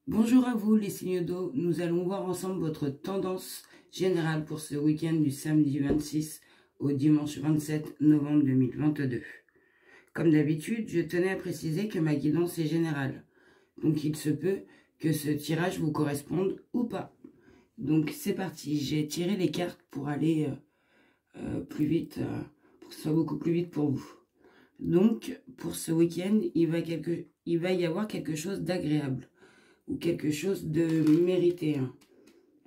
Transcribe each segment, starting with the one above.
Bonjour à vous les signes d'eau, nous allons voir ensemble votre tendance générale pour ce week-end du samedi 26 au dimanche 27 novembre 2022. Comme d'habitude, je tenais à préciser que ma guidance est générale, donc il se peut que ce tirage vous corresponde ou pas. Donc c'est parti, j'ai tiré les cartes pour aller plus vite, pour que ce soit beaucoup plus vite pour vous. Donc pour ce week-end, il va y avoir quelque chose d'agréable ou quelque chose de mérité, hein.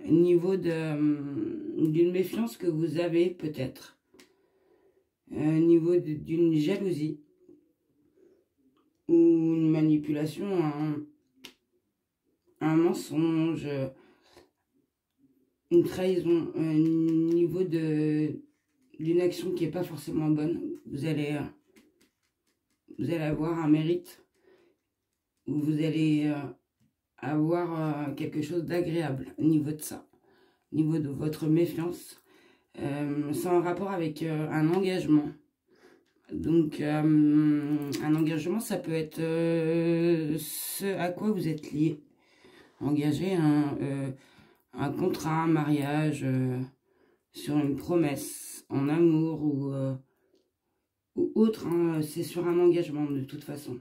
Niveau d'une méfiance que vous avez peut-être, niveau d'une jalousie ou une manipulation, un mensonge, une trahison, niveau d'une action qui n'est pas forcément bonne. Vous allez avoir un mérite, ou vous allez avoir quelque chose d'agréable au niveau de ça, au niveau de votre méfiance. C'est en rapport avec un engagement. Donc, un engagement, ça peut être ce à quoi vous êtes lié. Engager un contrat, un mariage, sur une promesse, en amour ou autre, hein. C'est sur un engagement de toute façon.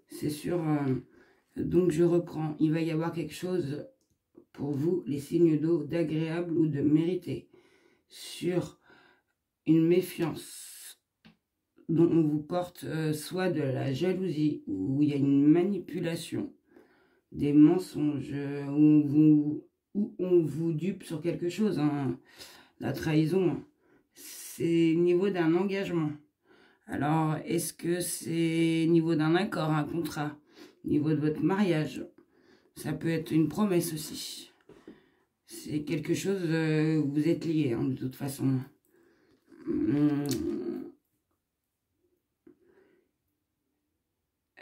C'est sur... donc, je reprends. Il va y avoir quelque chose pour vous, les signes d'eau, d'agréable ou de mérité, sur une méfiance dont on vous porte soit de la jalousie, où il y a une manipulation, des mensonges, où on vous dupe sur quelque chose, hein. La trahison, c'est au niveau d'un engagement. Alors, est-ce que c'est au niveau d'un accord, un contrat, au niveau de votre mariage? Ça peut être une promesse aussi. C'est quelque chose, vous êtes liés, hein, de toute façon.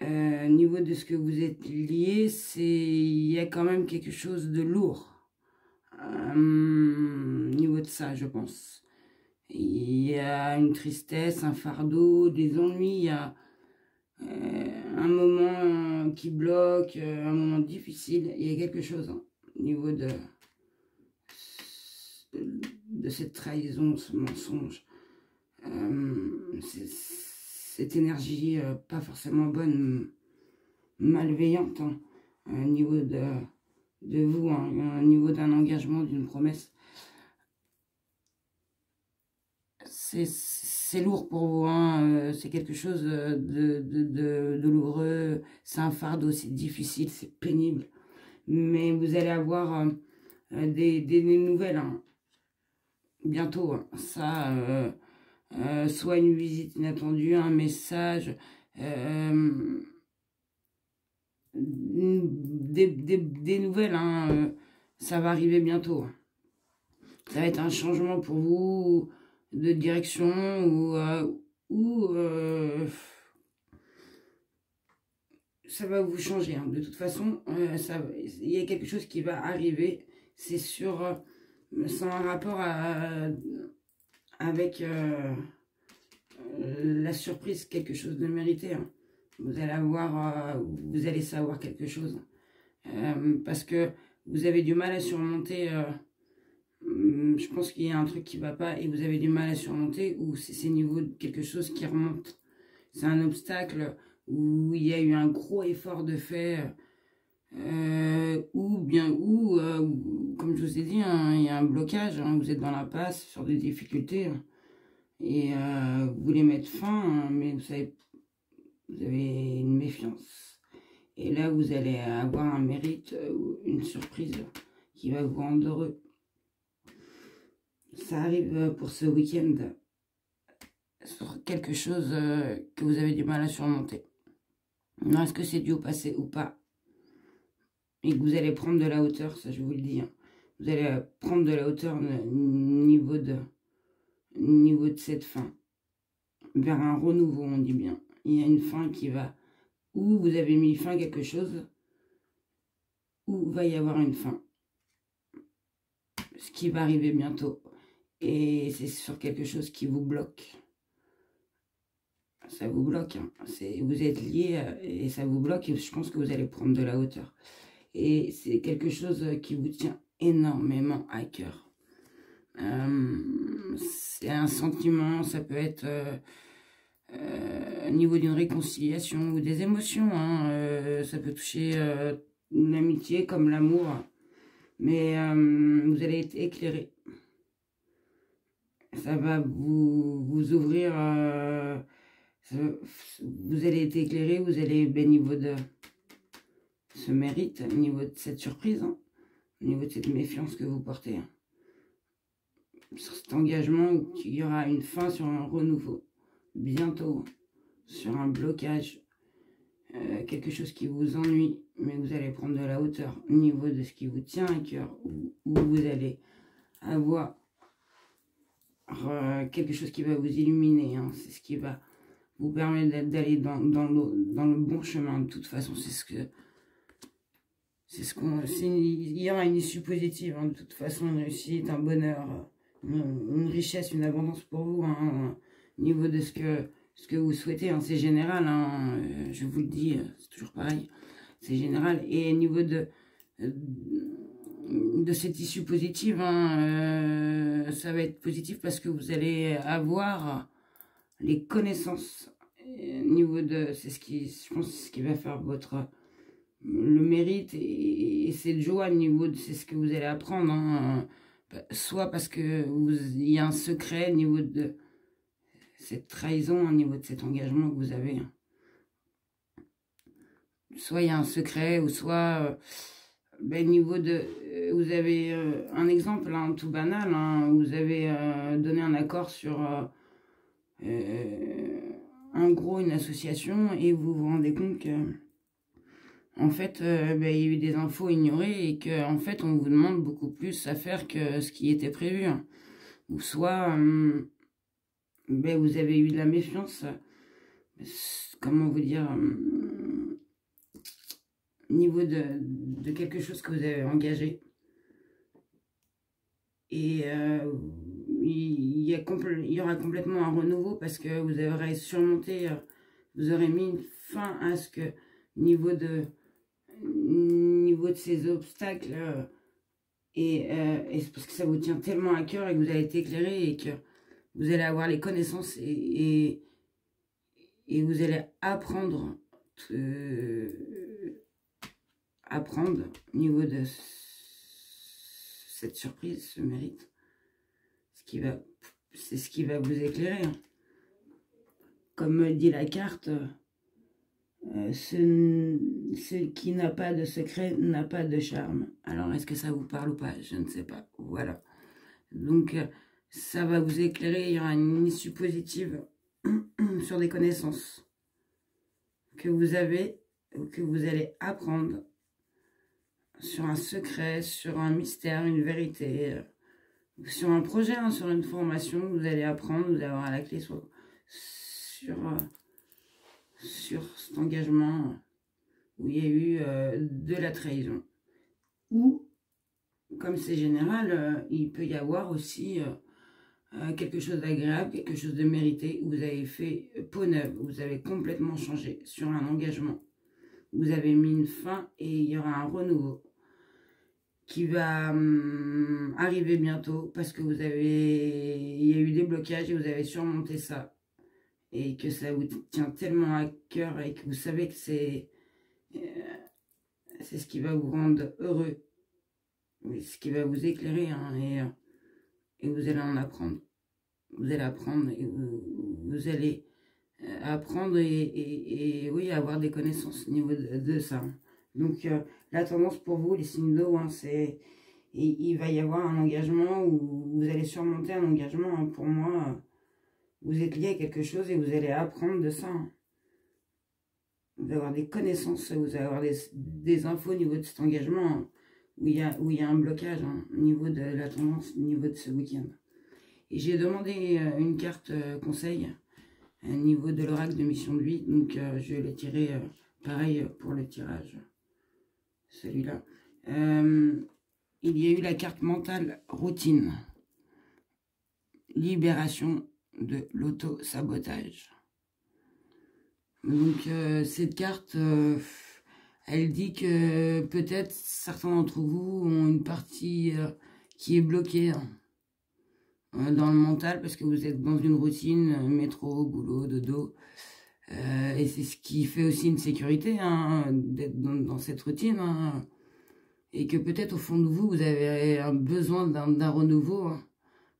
Au niveau de ce que vous êtes liés, il y a quand même quelque chose de lourd. Au niveau de ça, je pense. Il y a une tristesse, un fardeau, des ennuis, il y a un moment qui bloque, un moment difficile. Il y a quelque chose, hein, au niveau de cette trahison, ce mensonge, cette énergie pas forcément bonne, malveillante, hein, au niveau de vous, hein, au niveau d'un engagement, d'une promesse. C'est lourd pour vous, hein, c'est quelque chose de douloureux, c'est un fardeau, c'est difficile, c'est pénible, mais vous allez avoir des nouvelles, hein, bientôt, hein. Ça, soit une visite inattendue, un message, des nouvelles, hein, ça va arriver bientôt. Ça va être un changement pour vous de direction ou ça va vous changer, hein. De toute façon, il y a quelque chose qui va arriver, c'est sûr, sans un rapport avec la surprise, quelque chose de mérité, hein. Vous allez savoir quelque chose, parce que vous avez du mal à surmonter. Je pense qu'il y a un truc qui va pas et vous avez du mal à surmonter, ou c'est niveau de quelque chose qui remonte. C'est un obstacle où il y a eu un gros effort de fait, ou comme je vous ai dit, hein, il y a un blocage, hein, vous êtes dans l'impasse sur des difficultés, hein, et vous voulez mettre fin, hein, mais vous savez, vous avez une méfiance. Et là, vous allez avoir un mérite, une surprise qui va vous rendre heureux. Ça arrive pour ce week-end sur quelque chose que vous avez du mal à surmonter. Non, est-ce que c'est dû au passé ou pas? Et que vous allez prendre de la hauteur, ça je vous le dis, hein. Vous allez prendre de la hauteur au niveau de cette fin. Vers un renouveau, on dit bien. Il y a une fin qui va... Où vous avez mis fin à quelque chose, où va y avoir une fin. Ce qui va arriver bientôt. Et c'est sur quelque chose qui vous bloque. Ça vous bloque, hein. Vous êtes liés et ça vous bloque, et je pense que vous allez prendre de la hauteur. Et c'est quelque chose qui vous tient énormément à cœur. C'est un sentiment, ça peut être au niveau d'une réconciliation ou des émotions. Hein, ça peut toucher l'amitié comme l'amour. Mais vous allez être éclairé. Ça va vous ouvrir. Vous allez être éclairé, vous allez, niveau de ce mérite, au niveau de cette surprise, hein, au niveau de cette méfiance que vous portez. Hein, sur cet engagement, il y aura une fin sur un renouveau. Bientôt, sur un blocage. Quelque chose qui vous ennuie, mais vous allez prendre de la hauteur au niveau de ce qui vous tient à cœur, où vous allez avoir quelque chose qui va vous illuminer. Hein, c'est ce qui va vous permettre d'aller dans le bon chemin. De toute façon, il y aura une issue positive. Hein, de toute façon, une réussite, un bonheur, une richesse, une abondance pour vous. Hein, au niveau de ce que vous souhaitez, hein, c'est général, hein, je vous le dis, c'est toujours pareil, c'est général. Et au niveau de cette issue positive, hein, ça va être positif parce que vous allez avoir les connaissances. Au niveau de, je pense, c'est ce qui va faire le mérite et cette joie au niveau de, c'est ce que vous allez apprendre. Hein, soit parce que il y a un secret au niveau de cette trahison, au niveau de cet engagement que vous avez. Soit il y a un secret, ou soit au niveau de... vous avez un exemple hein, tout banal, hein, vous avez donné un accord sur en gros une association et vous vous rendez compte que en fait il y a eu des infos ignorées et que en fait on vous demande beaucoup plus à faire que ce qui était prévu. Hein. Ou soit... vous avez eu de la méfiance, comment vous dire, au niveau de quelque chose que vous avez engagé. Et il y aura complètement un renouveau parce que vous aurez surmonté, vous aurez mis une fin à ce que, au niveau de ces obstacles, et c'est parce que ça vous tient tellement à cœur et que vous allez être éclairé et que vous allez avoir les connaissances et vous allez apprendre au niveau de cette surprise, ce mérite. C'est ce qui va vous éclairer. Hein. Comme dit la carte, ce qui n'a pas de secret n'a pas de charme. Alors, est-ce que ça vous parle ou pas? Je ne sais pas. Voilà. Donc... ça va vous éclairer, il y aura une issue positive sur des connaissances que vous avez, ou que vous allez apprendre sur un secret, sur un mystère, une vérité, sur un projet, hein, sur une formation, vous allez apprendre, vous allez avoir la clé sur cet engagement où il y a eu de la trahison. Ou, comme c'est général, il peut y avoir aussi... quelque chose d'agréable, quelque chose de mérité, où vous avez fait peau neuve, vous avez complètement changé sur un engagement. Vous avez mis une fin et il y aura un renouveau qui va arriver bientôt parce que il y a eu des blocages et vous avez surmonté ça. Et que ça vous tient tellement à cœur et que vous savez que c'est ce qui va vous rendre heureux, ce qui va vous éclairer, hein, et vous allez en apprendre. Vous allez apprendre et vous allez apprendre et oui, avoir des connaissances au niveau de ça. Donc, la tendance pour vous, les signes d'eau, hein, c'est... il va y avoir un engagement où vous allez surmonter un engagement. Hein, pour moi, vous êtes lié à quelque chose et vous allez apprendre de ça. Hein. Vous allez avoir des connaissances, vous allez avoir des infos au niveau de cet engagement, hein, où il y a un blocage, hein, au niveau de la tendance, au niveau de ce week-end. Et j'ai demandé une carte conseil au niveau de l'oracle de mission de vie. Donc je l'ai tiré pareil pour le tirage. Celui-là. Il y a eu la carte mentale routine. Libération de l'auto-sabotage. Donc cette carte, Elle dit que peut-être certains d'entre vous ont une partie qui est bloquée dans le mental parce que vous êtes dans une routine, métro, boulot, dodo. Et c'est ce qui fait aussi une sécurité, d'être dans cette routine. Et que peut-être au fond de vous, vous avez un besoin d'un renouveau,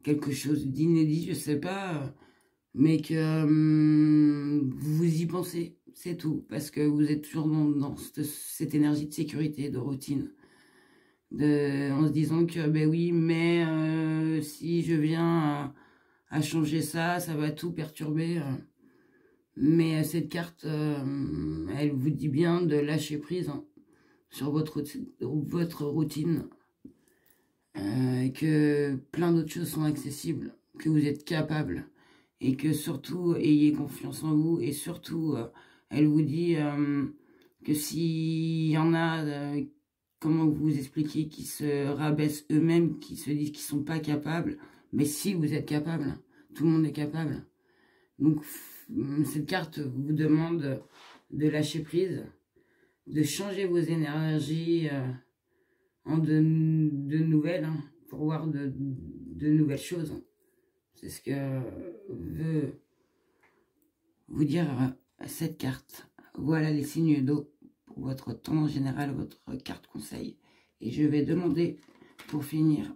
quelque chose d'inédit, je sais pas, mais que vous y pensez, c'est tout, parce que vous êtes toujours dans cette énergie de sécurité, de routine, en se disant que ben oui, mais si je viens à changer ça, ça va tout perturber. Mais cette carte, elle vous dit bien de lâcher prise sur votre routine, que plein d'autres choses sont accessibles, que vous êtes capable, et que surtout, ayez confiance en vous, et surtout, elle vous dit que s'il y en a, comment vous expliquer, qui se rabaissent eux-mêmes, qui se disent qu'ils ne sont pas capables, mais si vous êtes capable, tout le monde est capable. Donc, cette carte vous demande de lâcher prise, de changer vos énergies en de nouvelles, pour voir de nouvelles choses. C'est ce que veut vous dire cette carte. Voilà les signes d'eau pour votre tendance générale, votre carte conseil. Et je vais demander, pour finir,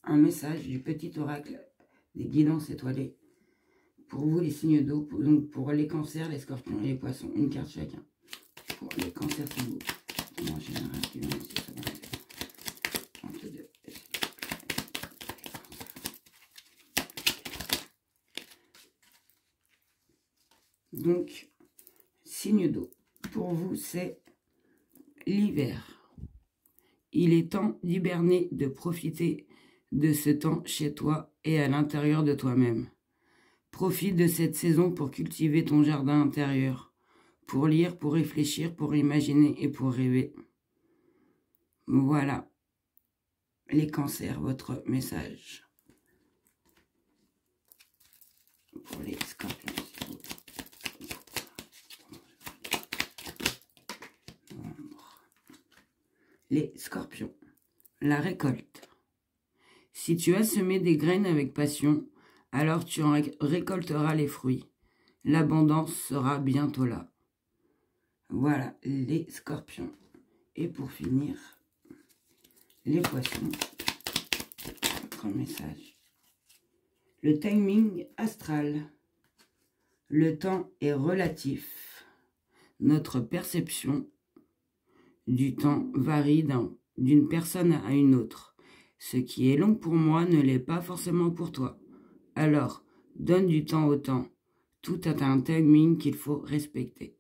un message du petit oracle des guidances étoilées. Pour vous, les signes d'eau, donc pour les cancers, les scorpions et les poissons, une carte chacun. Pour les cancers, c'est vous. En général, qui vient ici, ça va être 32. Donc, signe d'eau. Pour vous, c'est l'hiver. Il est temps d'hiberner, de profiter de ce temps chez toi et à l'intérieur de toi-même. Profite de cette saison pour cultiver ton jardin intérieur, pour lire, pour réfléchir, pour imaginer et pour rêver. Voilà, les cancers, votre message. Pour les scorpions. Les scorpions, la récolte. Si tu as semé des graines avec passion, alors tu en récolteras les fruits. L'abondance sera bientôt là. Voilà, les scorpions. Et pour finir, les poissons. Votre message. Le timing astral. Le temps est relatif. Notre perception du temps varie d'une personne à une autre. Ce qui est long pour moi ne l'est pas forcément pour toi. Alors, donne du temps au temps. Tout a un timing qu'il faut respecter.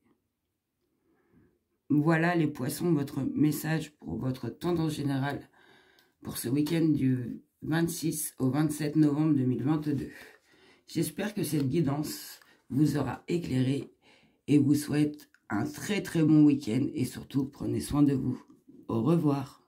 Voilà les poissons, votre message pour votre tendance générale pour ce week-end du 26 au 27 novembre 2022. J'espère que cette guidance vous aura éclairé et vous souhaite un très très bon week-end et surtout prenez soin de vous. Au revoir.